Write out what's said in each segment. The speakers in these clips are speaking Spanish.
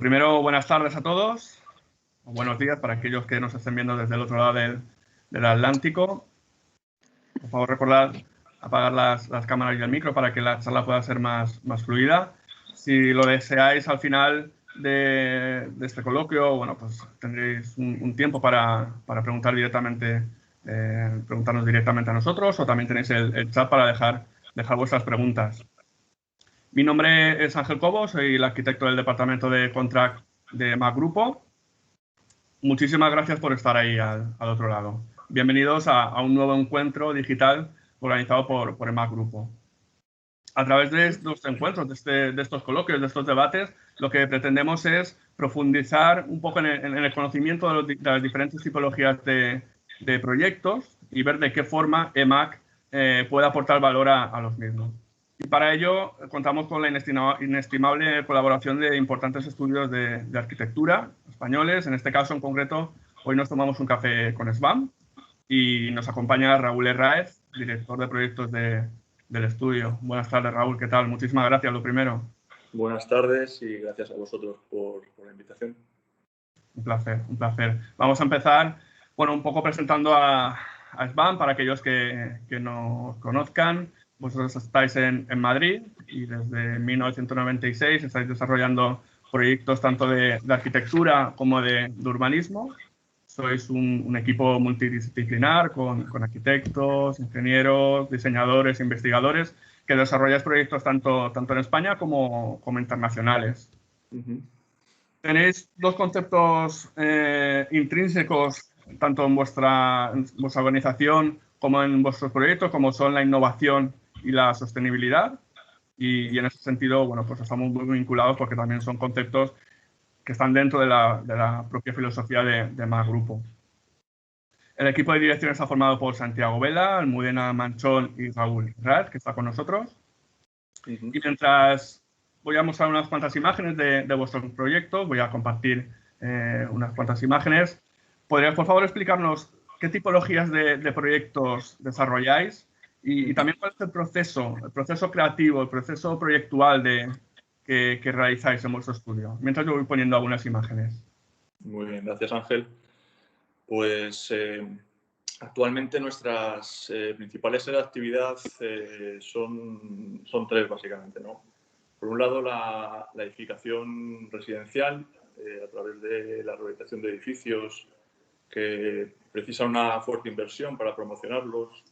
Primero, buenas tardes a todos, o buenos días para aquellos que nos estén viendo desde el otro lado del Atlántico. Por favor, recordad apagar las cámaras y el micro para que la charla pueda ser más fluida. Si lo deseáis al final de este coloquio, bueno, pues tendréis un tiempo para preguntarnos directamente a nosotros, o también tenéis el chat para dejar vuestras preguntas. Mi nombre es Ángel Cobo, soy el arquitecto del departamento de Contract de Mac Grupo. Muchísimas gracias por estar ahí al otro lado. Bienvenidos a un nuevo encuentro digital organizado por el Mac Grupo. A través de estos encuentros, de estos coloquios, de estos debates, lo que pretendemos es profundizar un poco en el conocimiento de las diferentes tipologías de proyectos y ver de qué forma EMAC puede aportar valor a los mismos. Y para ello contamos con la inestimable colaboración de importantes estudios de arquitectura españoles. En este caso, en concreto, hoy nos tomamos un café con SBAM y nos acompaña Raúl Herráez, director de proyectos del estudio. Buenas tardes, Raúl. ¿Qué tal? Muchísimas gracias, lo primero. Buenas tardes y gracias a vosotros por la invitación. Un placer, un placer. Vamos a empezar, bueno, un poco presentando a SBAM para aquellos que no conozcan. Vosotros estáis en Madrid y desde 1996 estáis desarrollando proyectos tanto de arquitectura como de urbanismo. Sois un equipo multidisciplinar con arquitectos, ingenieros, diseñadores, investigadores que desarrolláis proyectos tanto en España como internacionales. Tenéis dos conceptos intrínsecos tanto en vuestra organización como en vuestros proyectos, como son la innovación y la sostenibilidad. Y en ese sentido, bueno, pues estamos muy vinculados porque también son conceptos que están dentro de la propia filosofía de Mac Grupo. El equipo de dirección está formado por Santiago Vela, Almudena Manchón y Raúl Herráez, que está con nosotros. Y mientras voy a mostrar unas cuantas imágenes de vuestros proyectos, voy a compartir unas cuantas imágenes. ¿Podrías, por favor, explicarnos qué tipologías de proyectos desarrolláis y también cuál es el proceso creativo, el proceso proyectual que realizáis en vuestro estudio? Mientras yo voy poniendo algunas imágenes. Muy bien, gracias Ángel. Pues actualmente nuestras principales áreas de actividad son tres básicamente, ¿no? Por un lado, la edificación residencial a través de la rehabilitación de edificios que precisan una fuerte inversión para promocionarlos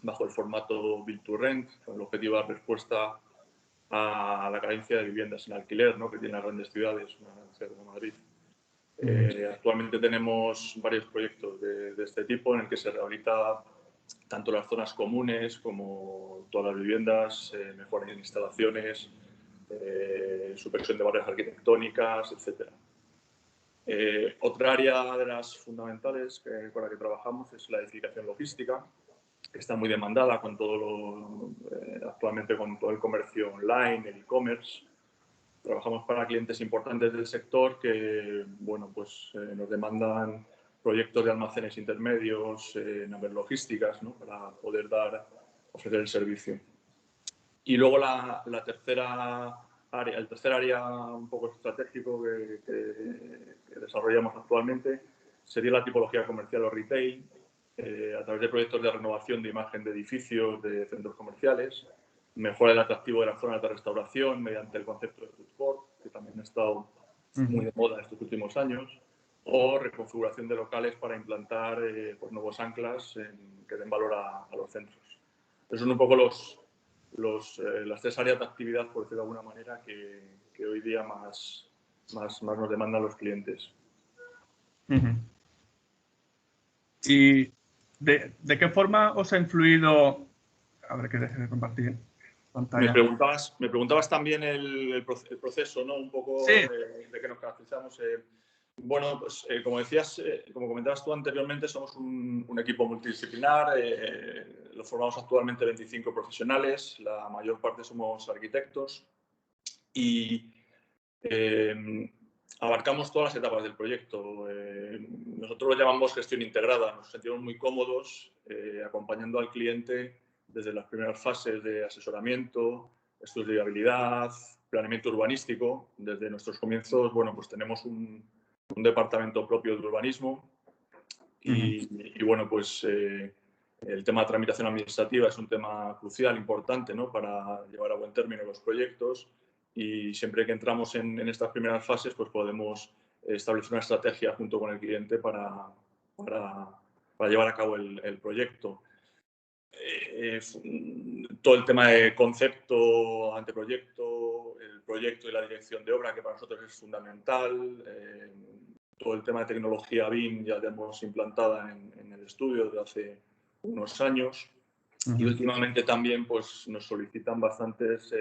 bajo el formato Build to Rent, con el objetivo de dar respuesta a la carencia de viviendas en alquiler, ¿no?, que tienen las grandes ciudades, una gran ciudad como Madrid. Actualmente tenemos varios proyectos de este tipo en el que se rehabilita tanto las zonas comunes como todas las viviendas, mejora en instalaciones, supresión de barreras arquitectónicas, etc. Otra área de las fundamentales con la que trabajamos es la edificación logística, que está muy demandada con actualmente con todo el comercio online, el e-commerce. Trabajamos para clientes importantes del sector que, bueno, pues nos demandan proyectos de almacenes intermedios, naves logísticas, ¿no?, para poder ofrecer el servicio. Y luego el tercer área un poco estratégico que desarrollamos actualmente sería la tipología comercial o retail, a través de proyectos de renovación de imagen de edificios, de centros comerciales, mejora el atractivo de las zonas de restauración mediante el concepto de food court, que también ha estado muy de moda estos últimos años, o reconfiguración de locales para implantar pues nuevos anclas que den valor a los centros. Esos son un poco las tres áreas de actividad, por decirlo de alguna manera, que hoy día más nos demandan los clientes. ¿Y de qué forma os ha influido? A ver, que deje de compartir pantalla. Me preguntabas también el proceso, ¿no?, un poco, sí, de que nos caracterizamos. Bueno, pues como decías, como comentabas tú anteriormente, somos un equipo multidisciplinar. Lo formamos actualmente 25 profesionales, la mayor parte somos arquitectos y abarcamos todas las etapas del proyecto. Nosotros lo llamamos gestión integrada. Nos sentimos muy cómodos acompañando al cliente desde las primeras fases de asesoramiento, estudios de viabilidad, planeamiento urbanístico. Desde nuestros comienzos, bueno, pues tenemos un departamento propio de urbanismo y bueno, pues el tema de tramitación administrativa es un tema crucial, importante, ¿no? Para llevar a buen término los proyectos, y siempre que entramos en estas primeras fases, pues podemos establecer una estrategia junto con el cliente para llevar a cabo el proyecto. Todo el tema de concepto, anteproyecto, el proyecto y la dirección de obra, que para nosotros es fundamental. Todo el tema de tecnología BIM ya tenemos implantada en el estudio desde hace unos años. Y últimamente también pues, nos solicitan bastantes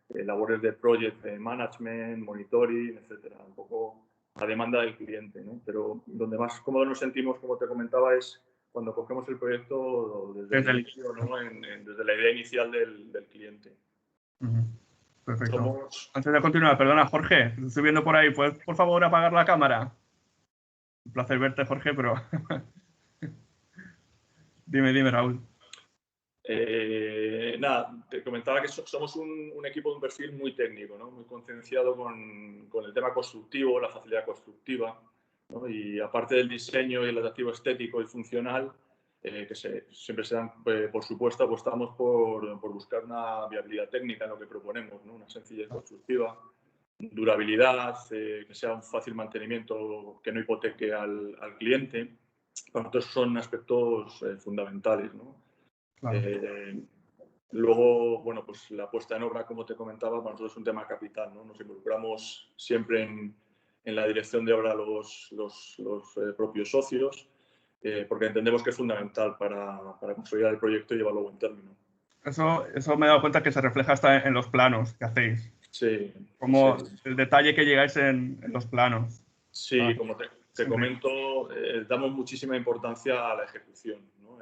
labores de project management, monitoring, etcétera, un poco a demanda del cliente, ¿no? Pero donde más cómodos nos sentimos, como te comentaba, es cuando cogemos el proyecto desde el inicio, ¿no? Desde la idea inicial del cliente. Perfecto. Antes de continuar, perdona, Jorge, te estoy viendo por ahí. ¿Puedes, por favor, apagar la cámara? Un placer verte, Jorge, pero... Dime, Raúl. Nada, te comentaba que somos un equipo de un perfil muy técnico, ¿no? Muy concienciado con el tema constructivo, la facilidad constructiva, ¿no? Y aparte del diseño y el atractivo estético y funcional, que siempre se dan, por supuesto, apostamos por buscar una viabilidad técnica en lo que proponemos, ¿no? Una sencillez constructiva, durabilidad, que sea un fácil mantenimiento, que no hipoteque al cliente. Para nosotros son aspectos fundamentales, ¿no? Claro. Luego, bueno, pues la puesta en obra, como te comentaba, para nosotros es un tema capital, ¿no? Nos involucramos siempre en la dirección de obra los propios socios, porque entendemos que es fundamental para consolidar el proyecto y llevarlo a buen término. Eso me he dado cuenta que se refleja hasta en los planos que hacéis. Sí. Como sí. El detalle que llegáis en los planos. Sí, como te comento, damos muchísima importancia a la ejecución, ¿no?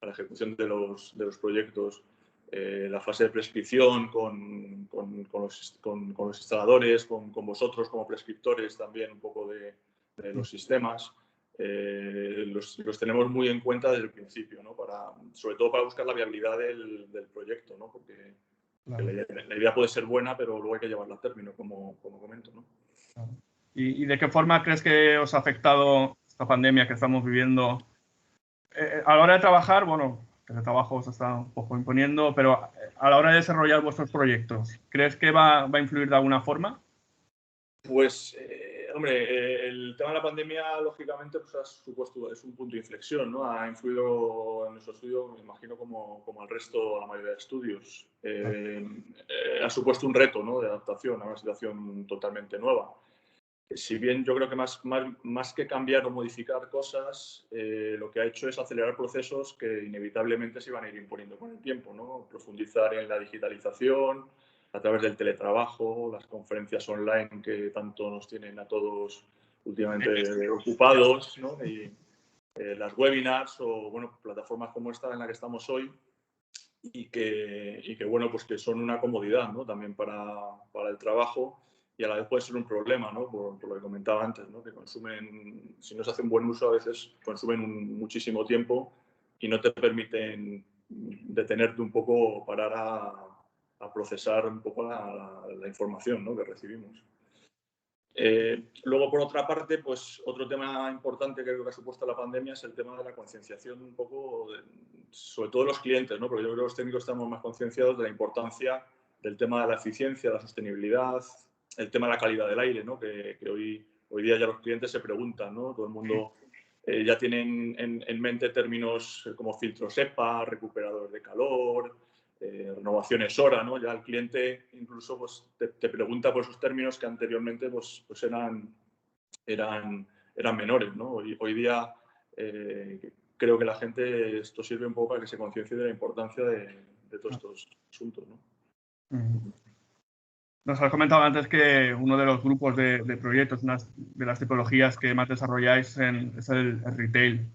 A la ejecución de los proyectos. La fase de prescripción con los instaladores, con vosotros como prescriptores también un poco de los sistemas. Los tenemos muy en cuenta desde el principio, ¿no? Sobre todo para buscar la viabilidad del proyecto, ¿no? Porque claro, la idea puede ser buena, pero luego hay que llevarla a término, como comento, ¿no? Claro. ¿Y de qué forma crees que os ha afectado esta pandemia que estamos viviendo? A la hora de trabajar, bueno, el trabajo se está un poco imponiendo, pero a la hora de desarrollar vuestros proyectos, ¿crees que va a influir de alguna forma? Pues, hombre, el tema de la pandemia, lógicamente, pues ha supuesto, es un punto de inflexión, ¿no? Ha influido en nuestro estudio, me imagino, como el resto, la mayoría de estudios. Ha supuesto un reto, ¿no? De adaptación a una situación totalmente nueva. Si bien yo creo que más que cambiar o modificar cosas, lo que ha hecho es acelerar procesos que inevitablemente se iban a ir imponiendo con el tiempo, ¿no? Profundizar en la digitalización a través del teletrabajo, las conferencias online que tanto nos tienen a todos últimamente ocupados, ¿no? Y las webinars o, bueno, plataformas como esta en la que estamos hoy y que bueno, pues que son una comodidad, ¿no? También para el trabajo. Y a la vez puede ser un problema, ¿no? Por lo que comentaba antes, ¿no? Que consumen, si no se hace un buen uso, a veces consumen muchísimo tiempo y no te permiten detenerte un poco, parar a procesar un poco la información, ¿no? Que recibimos. Luego, por otra parte, pues otro tema importante que creo que ha supuesto la pandemia es el tema de la concienciación un poco, sobre todo de los clientes, ¿no? Porque yo creo que los técnicos estamos más concienciados de la importancia del tema de la eficiencia, la sostenibilidad, el tema de la calidad del aire, ¿no? Que hoy día ya los clientes se preguntan, ¿no? Todo el mundo ya tiene en mente términos como filtros EPA, recuperadores de calor, renovaciones hora, ¿no? Ya el cliente incluso pues, te pregunta por esos términos que anteriormente pues eran menores, ¿no? Hoy día creo que la gente, esto sirve un poco para que se conciencie de la importancia de todos estos asuntos, ¿no? Nos has comentado antes que uno de los grupos de proyectos, una de las tipologías que más desarrolláis es el retail.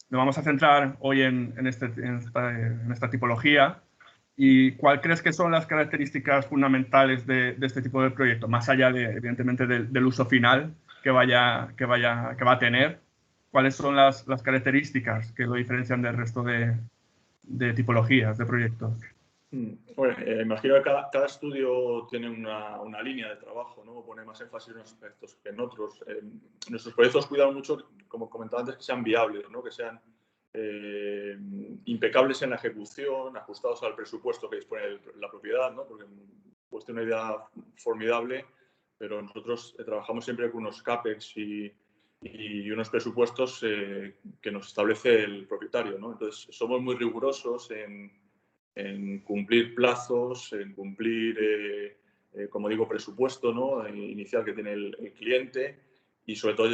Nos vamos a centrar hoy en esta tipología. ¿Y cuál crees que son las características fundamentales de este tipo de proyecto? Más allá, evidentemente, del uso final que va a tener. ¿Cuáles son las características que lo diferencian del resto de tipologías de proyectos? Bueno, imagino que cada estudio tiene una línea de trabajo, ¿no? Pone más énfasis en unos aspectos que en otros. Nuestros proyectos cuidan mucho, como comentaba antes, que sean viables, ¿no? Que sean impecables en la ejecución, ajustados al presupuesto que dispone la propiedad, ¿no? Porque pues tiene una idea formidable, pero nosotros trabajamos siempre con unos CAPEX y unos presupuestos que nos establece el propietario, ¿no? Entonces, somos muy rigurosos en cumplir plazos, en cumplir, como digo, presupuesto, ¿no? Inicial que tiene el cliente y sobre todo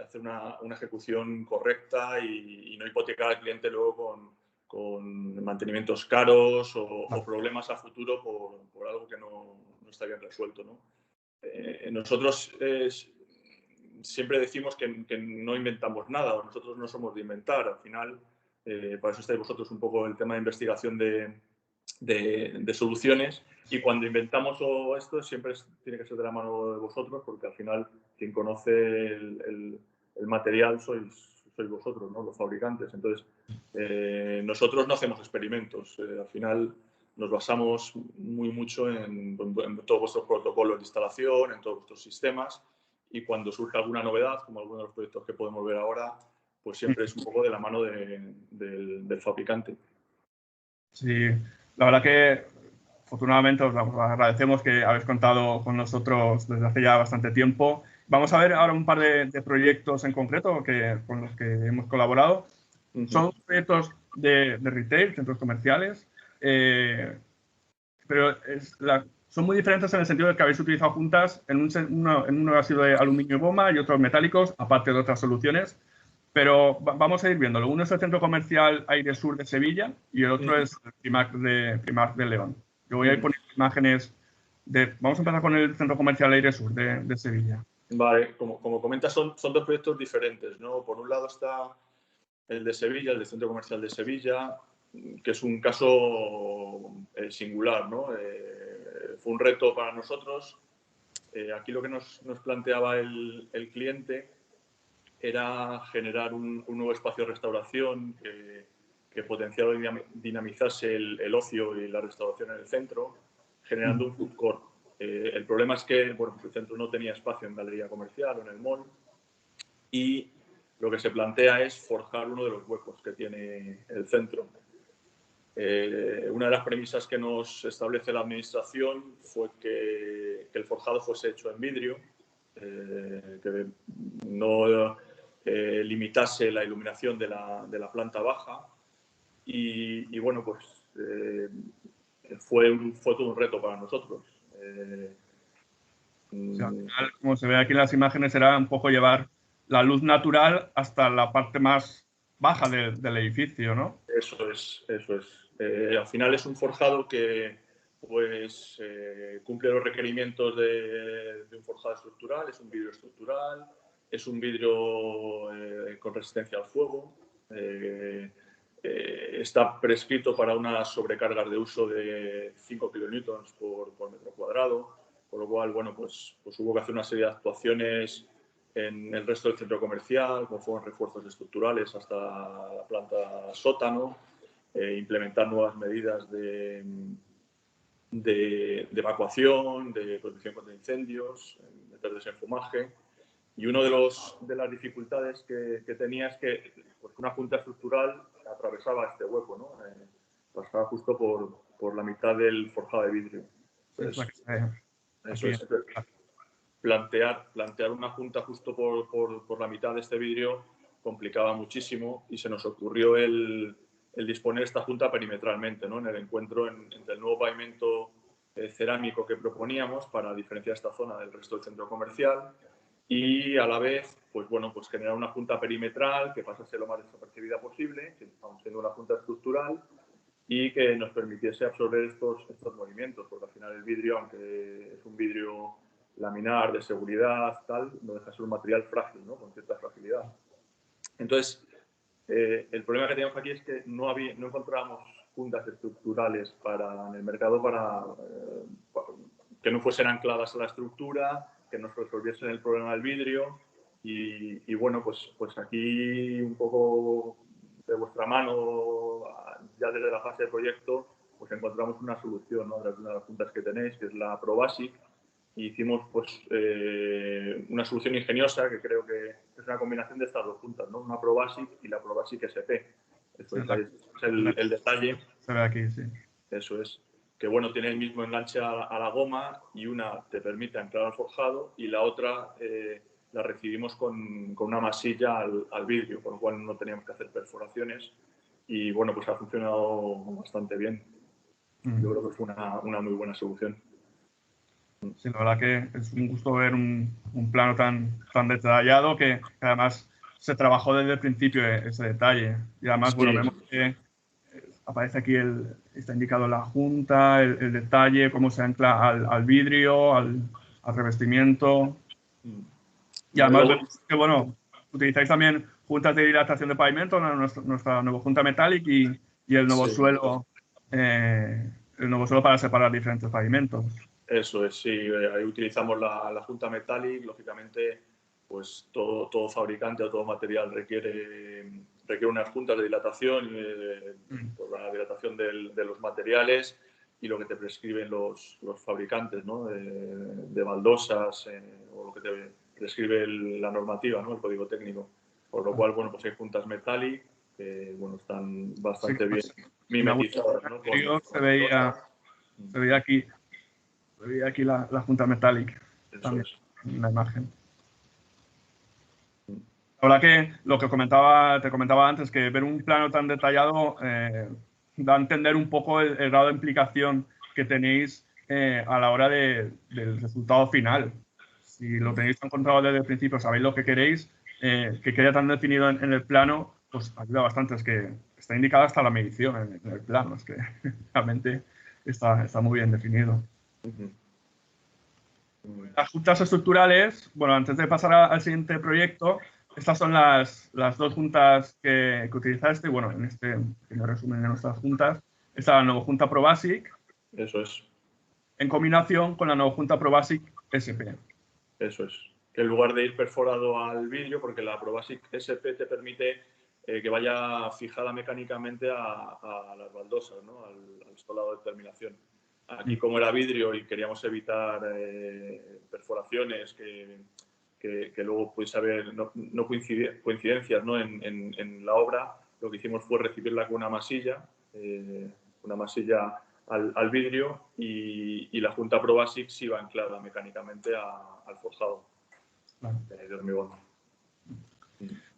hacer una ejecución correcta y no hipotecar al cliente luego con mantenimientos caros o problemas a futuro por algo que no está bien resuelto, ¿no? Nosotros siempre decimos que no inventamos nada, o nosotros no somos de inventar. Al final, para eso estáis vosotros un poco el tema de investigación de soluciones, y cuando inventamos esto siempre tiene que ser de la mano de vosotros, porque al final quien conoce el material sois vosotros, ¿no? Los fabricantes. Entonces, nosotros no hacemos experimentos. Al final nos basamos mucho en todos vuestros protocolos de instalación, en todos vuestros sistemas, y cuando surge alguna novedad, como algunos de los proyectos que podemos ver ahora, pues siempre es un poco de la mano del fabricante. Sí, la verdad que afortunadamente os agradecemos que habéis contado con nosotros desde hace ya bastante tiempo. Vamos a ver ahora un par de proyectos en concreto con los que hemos colaborado. Son proyectos de retail, centros comerciales, pero son muy diferentes en el sentido de que habéis utilizado juntas, uno ha sido de aluminio y goma y otros metálicos, aparte de otras soluciones. Pero vamos a ir viéndolo. Uno es el centro comercial Aire Sur de Sevilla y el otro es el Primark de León. Yo voy a ir poniendo imágenes Vamos a empezar con el centro comercial Aire Sur de Sevilla. Vale, como comentas, son dos proyectos diferentes, ¿no? Por un lado está el de Sevilla, el del centro comercial de Sevilla, que es un caso singular, ¿no? Fue un reto para nosotros. Aquí lo que nos planteaba el cliente era generar un nuevo espacio de restauración que potenciara y dinamizase el ocio y la restauración en el centro, generando un food court. El problema es que bueno, el centro no tenía espacio en galería comercial o en el mall, y lo que se plantea es forjar uno de los huecos que tiene el centro. Una de las premisas que nos establece la administración fue que el forjado fuese hecho en vidrio, que no limitase la iluminación de la planta baja, y bueno, pues fue todo un reto para nosotros. O sea, al final, como se ve aquí en las imágenes, era un poco llevar la luz natural hasta la parte más baja del edificio, ¿no? Eso es. Al final es un forjado que pues cumple los requerimientos de un forjado estructural, es un vidrio estructural, es un vidrio con resistencia al fuego, está prescrito para unas sobrecargas de uso de 5 kilonewtons por metro cuadrado, por lo cual, bueno, pues hubo que hacer una serie de actuaciones en el resto del centro comercial, como fueron refuerzos estructurales hasta la planta sótano, implementar nuevas medidas de evacuación, de protección contra incendios, meter desenfumaje. Y una de las dificultades que tenía es que pues, una junta estructural atravesaba este hueco, ¿no? Pasaba justo por la mitad del forjado de vidrio. Entonces, eso es. Plantear una junta justo por la mitad de este vidrio complicaba muchísimo, y se nos ocurrió el disponer esta junta perimetralmente, ¿no? En el encuentro entre el nuevo pavimento cerámico que proponíamos para diferenciar esta zona del resto del centro comercial, y a la vez pues bueno, pues generar una junta perimetral que pasase lo más desapercibida posible, que estamos siendo una junta estructural, y que nos permitiese absorber estos movimientos, porque al final el vidrio, aunque es un vidrio laminar de seguridad, tal, no deja de ser un material frágil, ¿no? Con cierta fragilidad. Entonces, el problema que teníamos aquí es que no encontrábamos juntas estructurales en el mercado para que no fuesen ancladas a la estructura, que nos resolviesen el problema del vidrio, y bueno, pues aquí un poco de vuestra mano, ya desde la fase de proyecto, pues encontramos una solución, ¿no?, de una de las juntas que tenéis, que es la ProBasic, y hicimos pues una solución ingeniosa que creo que es una combinación de estas dos juntas, ¿no? Una ProBasic y la ProBasic SP. Eso es el detalle. Se ve aquí, sí. Eso es. Que bueno, tiene el mismo enganche a la goma y una te permite anclar al forjado y la otra la recibimos con una masilla al vidrio, con lo cual no teníamos que hacer perforaciones y bueno, pues ha funcionado bastante bien. Yo creo que fue una muy buena solución. Sí, la verdad que es un gusto ver un plano tan detallado que además se trabajó desde el principio ese detalle. Y además, Sí. bueno, vemos que aparece aquí, está indicado la junta, el detalle, cómo se ancla al vidrio, al revestimiento. Y además vemos que, bueno, utilizáis también juntas de dilatación de pavimento, nuestra nueva junta metálica y el nuevo suelo, para separar diferentes pavimentos. Eso es, sí. Ahí utilizamos la junta metálica. Lógicamente, pues todo fabricante o todo material requiere unas juntas de dilatación, por la dilatación de los materiales y lo que te prescriben los fabricantes, ¿no?, de baldosas o lo que te prescribe la normativa, ¿no?, el código técnico. Por lo cual, bueno, pues hay juntas metálicas que, bueno, están bastante bien mimetizadas, ¿no? Se veía aquí la junta metálica también en la imagen. La verdad que lo que te comentaba antes, que ver un plano tan detallado da a entender un poco el grado de implicación que tenéis a la hora del resultado final. Si lo tenéis tan controlado desde el principio, sabéis lo que queréis, que quede tan definido en el plano, pues ayuda bastante. Es que está indicada hasta la medición en el plano, es que realmente está muy bien definido. Las juntas estructurales, bueno, antes de pasar al siguiente proyecto, estas son las dos juntas que utilizaste. Bueno, en este pequeño resumen de nuestras juntas, está la nueva junta ProBasic. Eso es. En combinación con la nueva junta ProBasic SP. Eso es. Que en lugar de ir perforado al vidrio, porque la ProBasic SP te permite que vaya fijada mecánicamente a las baldosas, ¿no?, al solado de terminación. Aquí, como era vidrio y queríamos evitar perforaciones que luego pudiese haber no coincidencias, ¿no?, en la obra, lo que hicimos fue recibirla con una masilla al vidrio y la junta ProBasic sí va anclada mecánicamente al forjado de hormigón.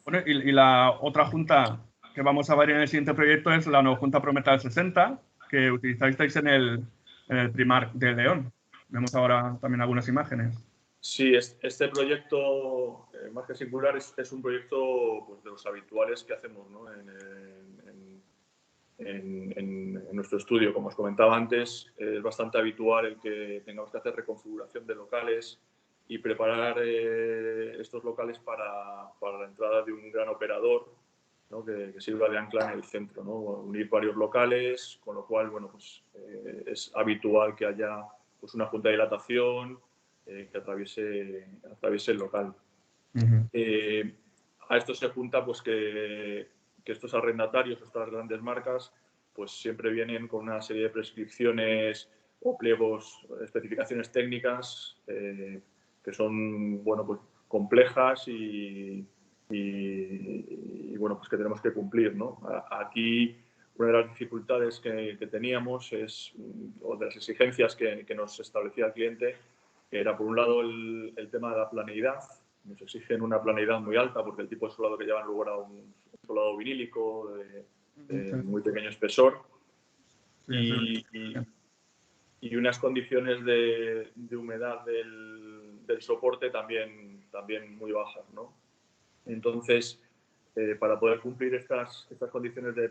Bueno, y la otra junta que vamos a ver en el siguiente proyecto es la nueva junta ProMetal 60, que utilizasteis en el Primark de León. Vemos ahora también algunas imágenes. Sí, este proyecto, más que singular, es un proyecto, pues, de los habituales que hacemos, ¿no?, en nuestro estudio. Como os comentaba antes, es bastante habitual el que tengamos que hacer reconfiguración de locales y preparar estos locales para la entrada de un gran operador, ¿no?, que sirva de ancla en el centro, ¿no?, unir varios locales, con lo cual, bueno, pues, es habitual que haya, pues, una junta de dilatación que atraviese el local. A esto se junta, pues, que estos arrendatarios, estas grandes marcas, pues siempre vienen con una serie de prescripciones o pliegos, especificaciones técnicas que son, bueno, pues complejas y bueno, pues que tenemos que cumplir, ¿no? Aquí una de las dificultades que teníamos o de las exigencias que nos establecía el cliente, que era, por un lado, el tema de la planeidad. Nos exigen una planeidad muy alta porque el tipo de solado que llevan luego era un solado vinílico de muy pequeño espesor y unas condiciones de humedad del soporte también muy bajas, ¿no? Entonces, para poder cumplir estas condiciones de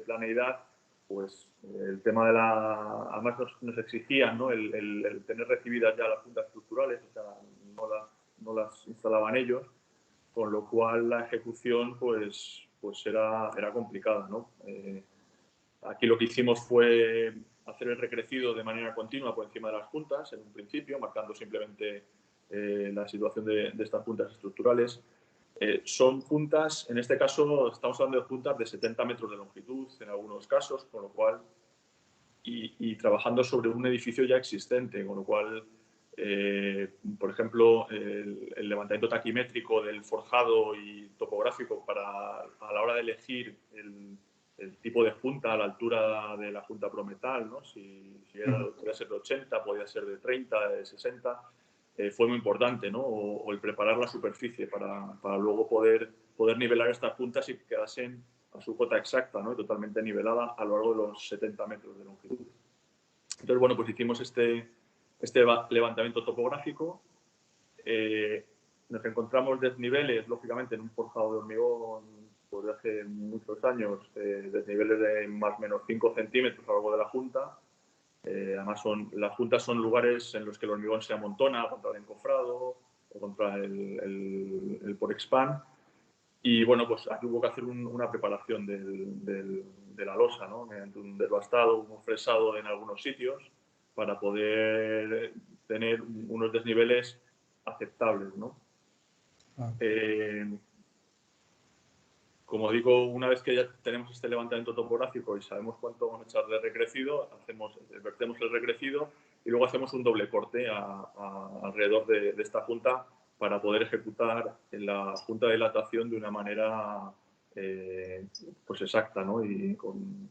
planeidad, pues el tema además nos exigían, ¿no?, el tener recibidas ya las juntas estructurales, o sea, no las instalaban ellos, con lo cual la ejecución pues era complicada, ¿no? Aquí lo que hicimos fue hacer el recrecido de manera continua por encima de las juntas en un principio, marcando simplemente la situación de estas juntas estructurales. Son juntas, en este caso estamos hablando de juntas de 70 metros de longitud en algunos casos, con lo cual y trabajando sobre un edificio ya existente, con lo cual, por ejemplo, el levantamiento taquimétrico del forjado y topográfico a la hora de elegir el tipo de junta a la altura de la junta prometal, ¿no? Si podía ser de 80, podía ser de 30, de 60, fue muy importante, ¿no? O el preparar la superficie para luego poder nivelar estas juntas y que quedasen a su cota exacta, ¿no? Totalmente nivelada a lo largo de los 70 metros de longitud. Entonces, bueno, pues hicimos este levantamiento topográfico. Nos encontramos desniveles, lógicamente, en un forjado de hormigón desde hace muchos años, desniveles de más o menos 5 centímetros a lo largo de la junta. Además, las juntas son lugares en los que el hormigón se amontona contra el encofrado o contra el Porexpan. Y bueno, pues aquí hubo que hacer una preparación de la losa, ¿no? Mediante un desbastado, un fresado en algunos sitios para poder tener unos desniveles aceptables, ¿no? Como digo, una vez que ya tenemos este levantamiento topográfico y sabemos cuánto vamos a echar de recrecido, vertemos el recrecido y luego hacemos un doble corte alrededor de esta junta para poder ejecutar la junta de dilatación de una manera pues exacta, ¿no? Y con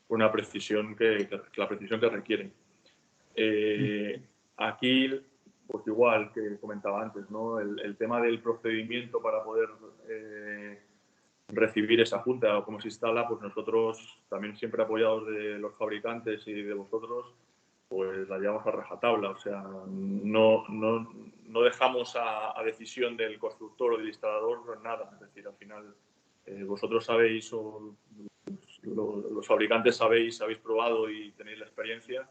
una precisión la precisión que requiere. Aquí, pues igual que comentaba antes, ¿no? El tema del procedimiento para poder recibir esa junta o cómo se instala, pues nosotros también siempre apoyados de los fabricantes y de vosotros, pues la llevamos a rajatabla. O sea, no dejamos a decisión del constructor o del instalador nada. Es decir, al final vosotros sabéis o los fabricantes sabéis, habéis probado y tenéis la experiencia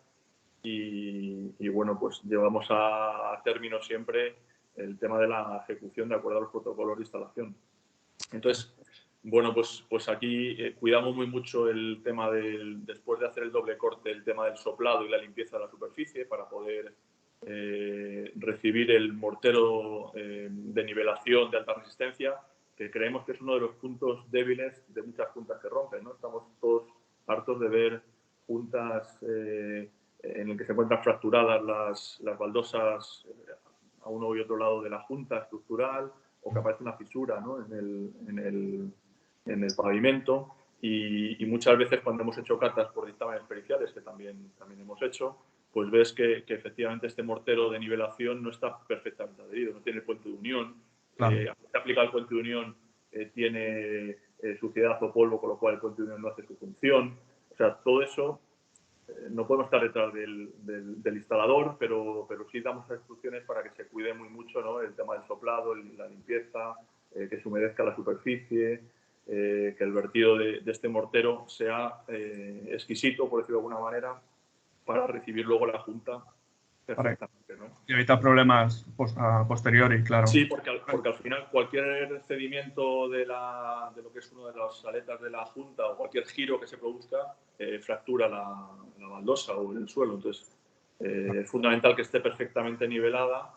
y bueno, pues llevamos a término siempre el tema de la ejecución de acuerdo a los protocolos de instalación. Entonces, bueno, pues aquí cuidamos muy mucho el tema después de hacer el doble corte, el tema del soplado y la limpieza de la superficie para poder recibir el mortero de nivelación de alta resistencia, que creemos que es uno de los puntos débiles de muchas juntas que rompen, ¿no? Estamos todos hartos de ver juntas en las que se encuentran fracturadas las baldosas a uno y otro lado de la junta estructural, o que aparece una fisura, ¿no? en el pavimento y muchas veces cuando hemos hecho catas por dictámenes periciales, que también hemos hecho, pues ves que efectivamente este mortero de nivelación no está perfectamente adherido, no tiene el puente de unión. Claro. Se aplica el puente de unión, tiene suciedad o polvo, con lo cual el puente de unión no hace su función. O sea, todo eso no podemos estar detrás del instalador, pero sí damos instrucciones para que se cuide muy mucho, ¿no? El tema del soplado, la limpieza, que se humedezca la superficie, que el vertido de este mortero sea exquisito, por decirlo de alguna manera, para recibir luego la junta perfectamente, ¿no? Y evitar problemas a posteriori, claro. Sí, porque al final cualquier cedimiento de lo que es una de las aletas de la junta o cualquier giro que se produzca fractura la baldosa o el suelo. Entonces, es fundamental que esté perfectamente nivelada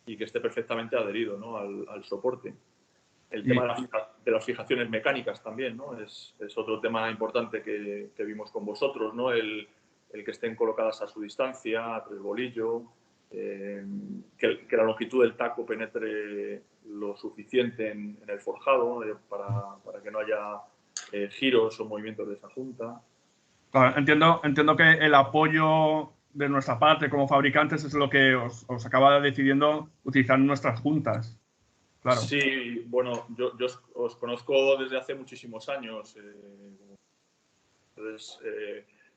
y que esté perfectamente adherido, ¿no? al soporte. El tema de las fijaciones mecánicas también, ¿no? Es otro tema importante que vimos con vosotros, ¿no? El que estén colocadas a su distancia, a 3 bolillos, que la longitud del taco penetre lo suficiente en el forjado para que no haya giros o movimientos de esa junta. Claro, entiendo que el apoyo de nuestra parte como fabricantes es lo que os acaba decidiendo utilizar nuestras juntas. Claro. Sí, bueno, yo os conozco desde hace muchísimos años. Entonces,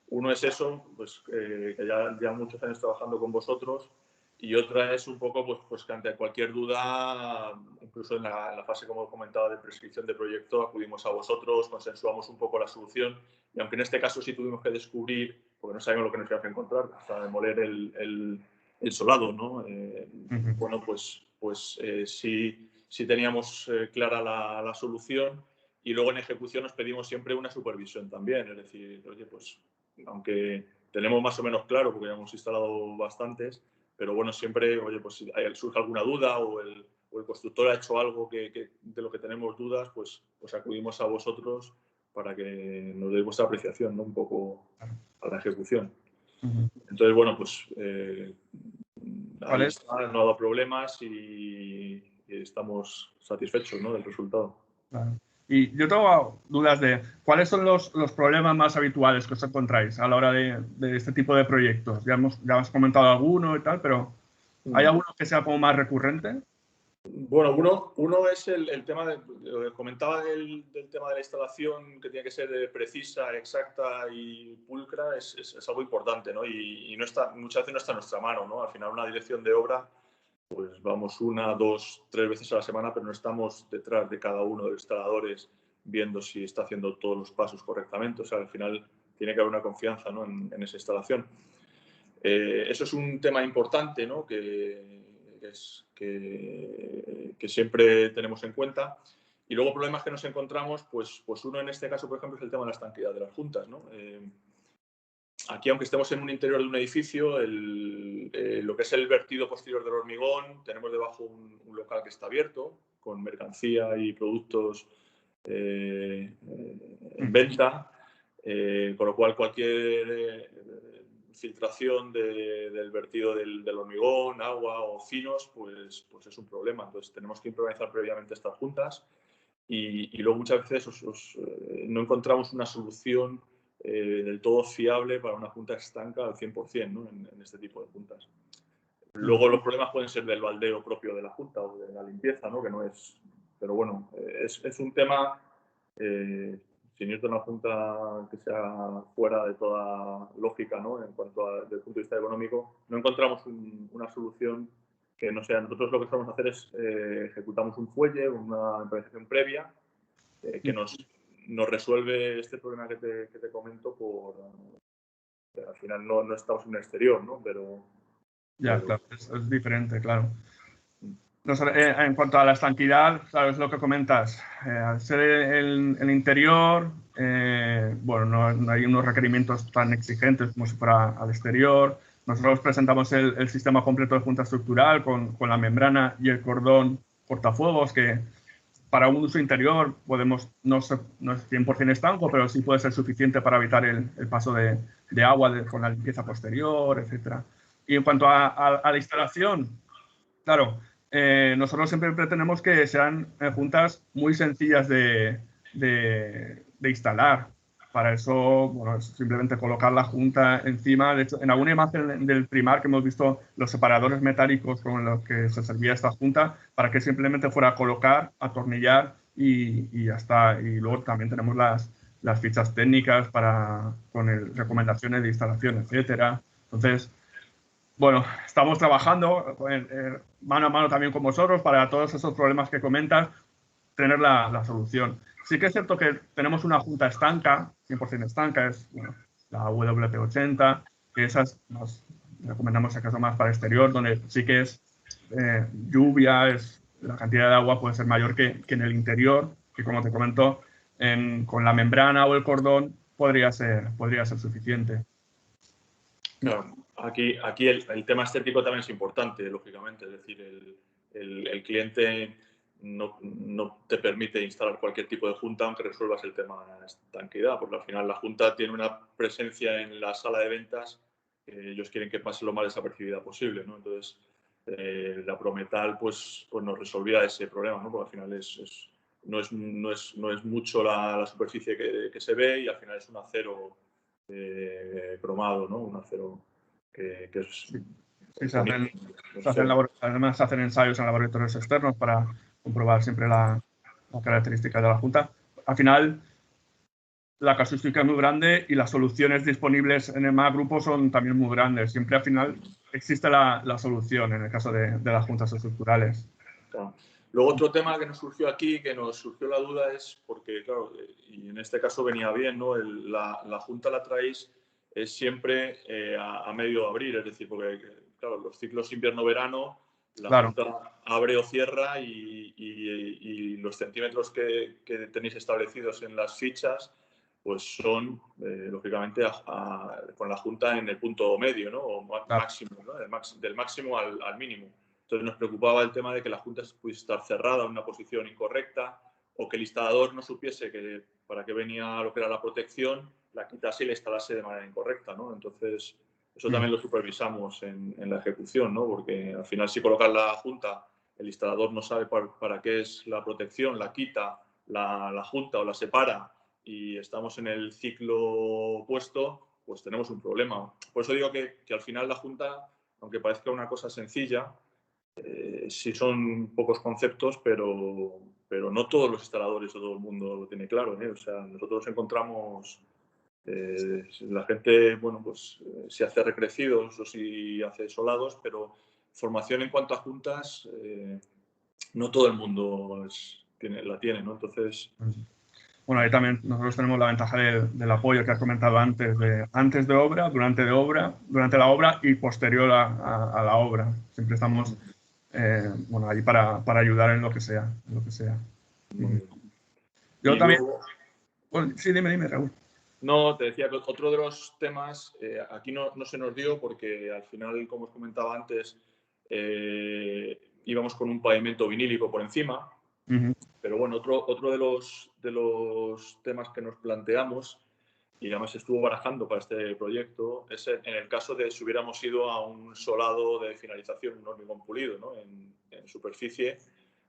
uno es eso, pues que ya muchos años trabajando con vosotros, y otra es un poco pues que ante cualquier duda, incluso en la fase, como comentaba, de prescripción de proyecto, acudimos a vosotros, consensuamos un poco la solución, y aunque en este caso sí tuvimos que descubrir, porque no sabemos lo que nos íbamos a encontrar, hasta demoler el solado, ¿no? Bueno, pues sí teníamos clara la solución. Y luego en ejecución nos pedimos siempre una supervisión también, es decir, oye, pues aunque tenemos más o menos claro, porque ya hemos instalado bastantes, pero bueno, siempre, oye, pues si surge alguna duda o el constructor ha hecho algo de lo que tenemos dudas, pues acudimos a vosotros para que nos deis vuestra apreciación, ¿no? Un poco a la ejecución. Entonces, bueno, pues ¿Cuál ahí es? está, no ha dado problemas y estamos satisfechos, ¿no?, del resultado. Claro. Y yo tengo dudas de cuáles son los problemas más habituales que os encontráis a la hora de este tipo de proyectos. Ya has comentado alguno y tal, pero ¿hay alguno que sea como más recurrente? Bueno, uno es el tema, lo que comentaba del tema de la instalación, que tiene que ser precisa, exacta y pulcra, es algo importante, ¿no? Y no está, muchas veces no está en nuestra mano, ¿no? Al final una dirección de obra, pues vamos 1, 2, 3 veces a la semana, pero no estamos detrás de cada uno de los instaladores viendo si está haciendo todos los pasos correctamente. O sea, al final tiene que haber una confianza, ¿no?, en esa instalación. Eso es un tema importante, ¿no?, que siempre tenemos en cuenta. Y luego problemas que nos encontramos, pues uno en este caso, por ejemplo, es el tema de la estanqueidad de las juntas, ¿no? Aquí, aunque estemos en un interior de un edificio, lo que es el vertido posterior del hormigón, tenemos debajo un local que está abierto, con mercancía y productos en venta, con lo cual cualquier filtración del vertido del hormigón, agua o finos, pues es un problema. Entonces tenemos que improvisar previamente estas juntas y luego muchas veces no encontramos una solución del todo fiable para una junta estanca al 100%, ¿no?, en este tipo de juntas. Luego los problemas pueden ser del baldeo propio de la junta o de la limpieza, ¿no?, que no es... Pero bueno, es un tema, sin irte a una junta que sea fuera de toda lógica, ¿no?, en cuanto a, desde el punto de vista económico, no encontramos una solución que no sea. Nosotros lo que solemos hacer es ejecutamos un fuelle, una implementación previa, que nos resuelve este problema que te comento al final no estamos en un exterior, ¿no? Pero Claro, es diferente, claro. En cuanto a la estanquidad, sabes lo que comentas. Al ser el interior, bueno, no hay unos requerimientos tan exigentes como si fuera al exterior. Nosotros presentamos el sistema completo de junta estructural con la membrana y el cordón cortafuegos, que para un uso interior no es 100% estanco, pero sí puede ser suficiente para evitar el paso de agua con la limpieza posterior, etc. Y en cuanto a la instalación, claro, nosotros siempre pretendemos que sean juntas muy sencillas de instalar. Para eso, bueno, es simplemente colocar la junta encima. De hecho, en alguna imagen del Primar que hemos visto los separadores metálicos con los que se servía esta junta, para que simplemente fuera a colocar, atornillar y ya está. Y luego también tenemos las fichas técnicas con recomendaciones de instalación, etcétera. Entonces, bueno, estamos trabajando mano a mano también con vosotros para todos esos problemas que comentas, tener la solución. Sí que es cierto que tenemos una junta estanca, 100% estanca, es la WP80, que esas nos recomendamos acaso más para exterior, donde sí que es lluvia, la cantidad de agua puede ser mayor que en el interior, que como te comento, con la membrana o el cordón podría ser suficiente. Claro, aquí el tema estético también es importante, lógicamente. Es decir, el cliente no te permite instalar cualquier tipo de junta aunque resuelvas el tema de estanqueidad, porque al final la junta tiene una presencia en la sala de ventas que ellos quieren que pase lo más desapercibida posible, ¿no? Entonces, la Prometal pues nos resolvía ese problema, ¿no? Porque al final no es mucho la superficie que se ve y al final es un acero cromado, ¿no? Un acero que es... Sí, además se hacen ensayos en laboratorios externos para comprobar siempre la característica de la junta. Al final, la casuística es muy grande y las soluciones disponibles en el MAC grupo son también muy grandes. Siempre al final existe la solución en el caso de las juntas estructurales. Claro. Luego otro tema que nos surgió aquí, que nos surgió la duda es porque, claro, y en este caso venía bien, ¿no? La junta la traéis siempre a medio abrir, es decir, porque, claro, los ciclos invierno-verano, la junta abre o cierra y los centímetros que tenéis establecidos en las fichas pues son, lógicamente, con la junta en el punto medio, ¿no? O máximo, ¿no? Del máximo al mínimo. Entonces nos preocupaba el tema de que la junta pudiese estar cerrada en una posición incorrecta o que el instalador no supiese para qué venía lo que era la protección, la quitase y la instalase de manera incorrecta, ¿no? Entonces Eso también lo supervisamos en la ejecución, ¿no? Porque al final si colocas la junta, el instalador no sabe para qué es la protección, la quita la junta o la separa y estamos en el ciclo opuesto, pues tenemos un problema. Por eso digo que al final la junta, aunque parezca una cosa sencilla, sí son pocos conceptos, pero no todos los instaladores o todo el mundo lo tiene claro, ¿eh? O sea, nosotros encontramos... la gente, bueno, pues si hace recrecidos o si hace solados, pero formación en cuanto a juntas, no todo el mundo la tiene, ¿no? Entonces... Bueno, ahí también nosotros tenemos la ventaja del apoyo que has comentado antes de obra, durante la obra y posterior a la obra. Siempre estamos bueno, allí para ayudar en lo que sea. Yo y también... luego, Bueno, sí, dime, Raúl. no, te decía que otro de los temas, aquí no se nos dio porque al final, como os comentaba antes, íbamos con un pavimento vinílico por encima. Pero bueno, otro de los temas que nos planteamos y además estuvo barajando para este proyecto es en el caso de si hubiéramos ido a un solado de finalización, un hormigón pulido, ¿no? en superficie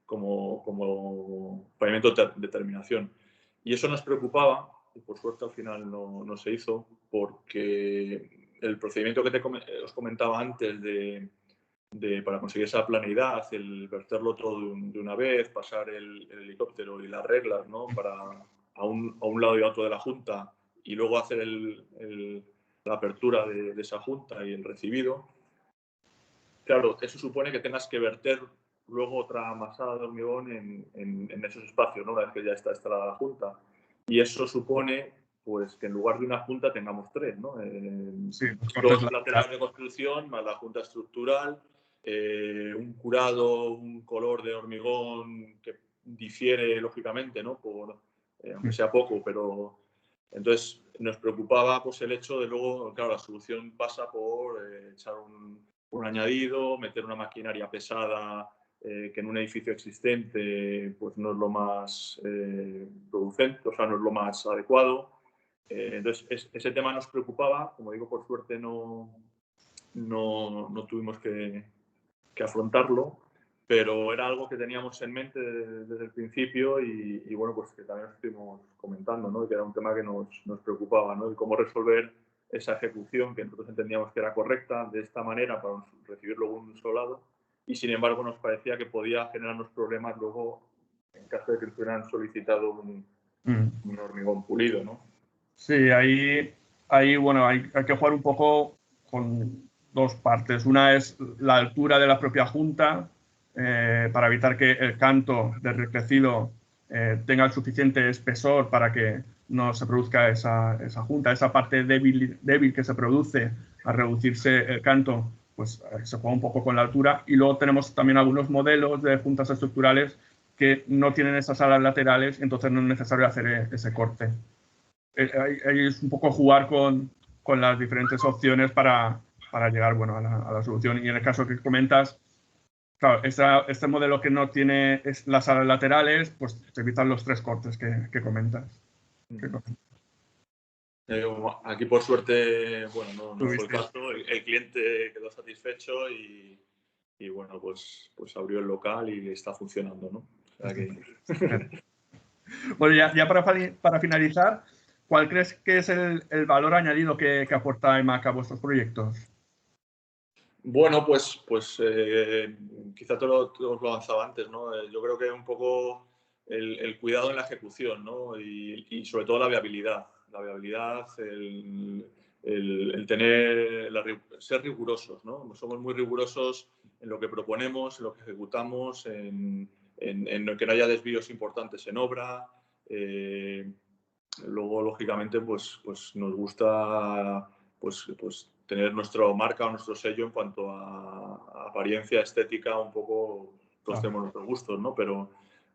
como pavimento de terminación. Y eso nos preocupaba y por suerte al final no se hizo porque el procedimiento que os comentaba antes para conseguir esa planeidad, el verterlo todo de una vez, pasar el helicóptero y las reglas, ¿no? A un lado y a otro de la junta y luego hacer la apertura de esa junta y el recibido. Claro, eso supone que tengas que verter luego otra masada de hormigón en esos espacios, ¿no? Una vez que ya está instalada la junta. Y eso supone pues que en lugar de una junta tengamos tres, ¿no? Sí, dos laterales de construcción más la junta estructural, un curado, un color de hormigón que difiere lógicamente, ¿no? Aunque sea poco, pero entonces nos preocupaba pues el hecho de luego, claro, la solución pasa por echar un añadido, meter una maquinaria pesada que en un edificio existente pues no es lo más producente, o sea, no es lo más adecuado. Entonces, ese tema nos preocupaba, como digo, por suerte no tuvimos que afrontarlo, pero era algo que teníamos en mente desde el principio y bueno, pues que también estuvimos comentando, ¿no? Que era un tema que nos preocupaba, ¿no? Y cómo resolver esa ejecución que nosotros entendíamos que era correcta de esta manera para recibir luego un solado y sin embargo nos parecía que podía generarnos problemas luego en caso de que hubieran solicitado un hormigón pulido, ¿no? Sí, ahí bueno, hay que jugar un poco con dos partes. Una es la altura de la propia junta para evitar que el canto del recrecido tenga el suficiente espesor para que no se produzca esa junta. Esa parte débil que se produce al reducirse el canto, pues se juega un poco con la altura. Y luego tenemos también algunos modelos de juntas estructurales que no tienen esas alas laterales, entonces no es necesario hacer ese corte. Ahí es un poco jugar con las diferentes opciones para llegar bueno, a la solución. Y en el caso que comentas, claro, este modelo que no tiene las alas laterales, pues te evitan los tres cortes que comentas. Aquí por suerte, bueno, no fue el caso, el cliente quedó satisfecho y bueno, pues abrió el local y está funcionando, ¿no? O sea que... Bueno, ya para finalizar, ¿cuál crees que es el valor añadido que aporta EMAC a vuestros proyectos? Bueno, pues quizá te lo avanzaba antes, ¿no? Yo creo que un poco el cuidado en la ejecución, ¿no? Y sobre todo la viabilidad. La viabilidad, el tener, ser rigurosos, ¿no? Somos muy rigurosos en lo que proponemos, en lo que ejecutamos, en que no haya desvíos importantes en obra. Luego, lógicamente, pues nos gusta pues tener nuestra marca o nuestro sello en cuanto a apariencia estética, un poco todos tenemos nuestros gustos, ¿no?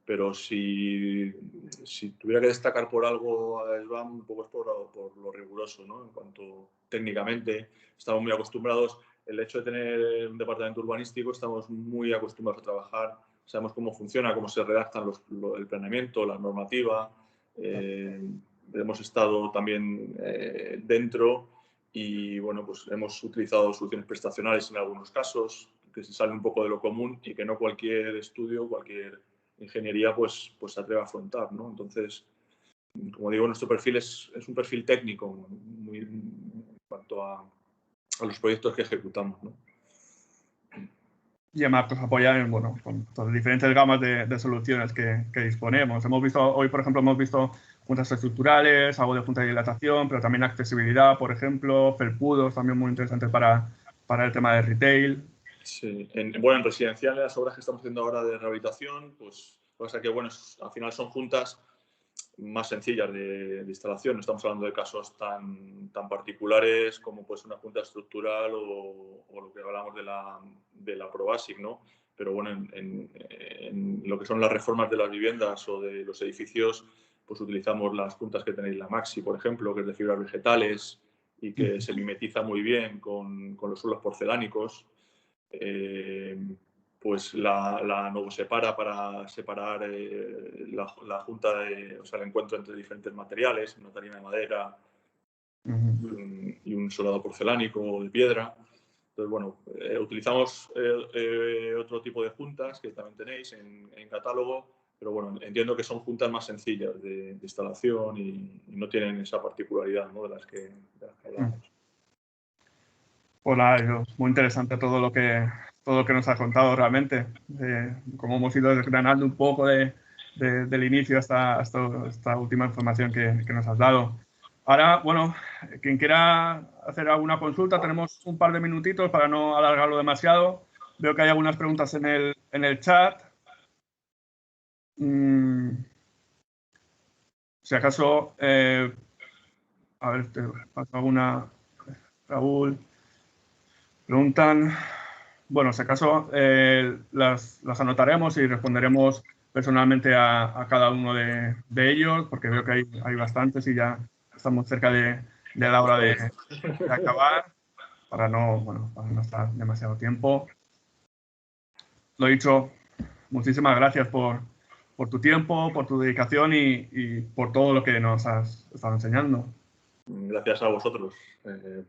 Pero si tuviera que destacar por algo a SBAM, un poco es por lo riguroso, ¿no? En cuanto técnicamente estamos muy acostumbrados, el hecho de tener un departamento urbanístico, estamos muy acostumbrados a trabajar, sabemos cómo funciona, cómo se redactan el planeamiento, la normativa. Hemos estado también dentro y bueno, pues hemos utilizado soluciones prestacionales en algunos casos, que se salen un poco de lo común y que no cualquier estudio, cualquier ingeniería pues se atreve a afrontar, ¿no? Entonces, como digo, nuestro perfil es un perfil técnico muy, en cuanto a los proyectos que ejecutamos, ¿no? Y además pues, apoyar en, bueno, con las diferentes gamas de soluciones que disponemos. Hemos visto, hoy, por ejemplo, hemos visto juntas estructurales, algo de junta de dilatación, pero también accesibilidad, por ejemplo, felpudos, también muy interesantes para el tema de retail. Sí, bueno, en residencial, las obras que estamos haciendo ahora de rehabilitación, pues pasa que, bueno, al final son juntas más sencillas de instalación. No estamos hablando de casos tan particulares como pues una junta estructural o lo que hablamos de la ProBasic, ¿no? Pero bueno, en lo que son las reformas de las viviendas o de los edificios, pues utilizamos las juntas que tenéis, la Maxi, por ejemplo, que es de fibras vegetales y que se mimetiza muy bien con los suelos porcelánicos. Pues la Novosepara para separar la junta, o sea, el encuentro entre diferentes materiales, una tarima de madera y un solado porcelánico o de piedra. Entonces, bueno, utilizamos otro tipo de juntas que también tenéis en catálogo, pero bueno, entiendo que son juntas más sencillas de instalación y no tienen esa particularidad, ¿no? de las que hablamos. Pues nada, muy interesante todo lo que nos has contado realmente, cómo hemos ido desgranando un poco del inicio hasta esta última información que nos has dado. Ahora, bueno, quien quiera hacer alguna consulta, tenemos un par de minutitos para no alargarlo demasiado. Veo que hay algunas preguntas en el chat. Si acaso, a ver, te paso alguna, Raúl. Preguntan, bueno, si acaso las anotaremos y responderemos personalmente a cada uno de ellos, porque veo que hay bastantes y ya estamos cerca de la hora de acabar, para no estar demasiado tiempo. Lo dicho, muchísimas gracias por tu tiempo, por tu dedicación y por todo lo que nos has estado enseñando. Gracias a vosotros,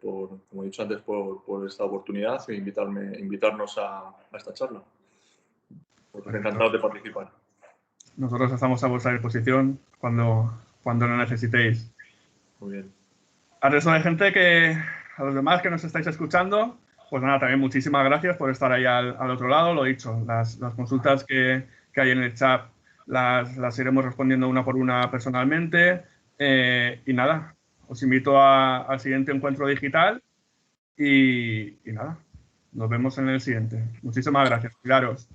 como he dicho antes, por esta oportunidad e invitarnos a esta charla. Pues encantado de participar. Nosotros estamos a vuestra disposición cuando lo necesitéis. Muy bien. Al resto de gente a los demás que nos estáis escuchando, pues nada, también muchísimas gracias por estar ahí al otro lado. Lo dicho, las consultas que hay en el chat las iremos respondiendo una por una personalmente. Y nada, os invito al siguiente encuentro digital y nada, nos vemos en el siguiente. Muchísimas gracias. Cuidaros.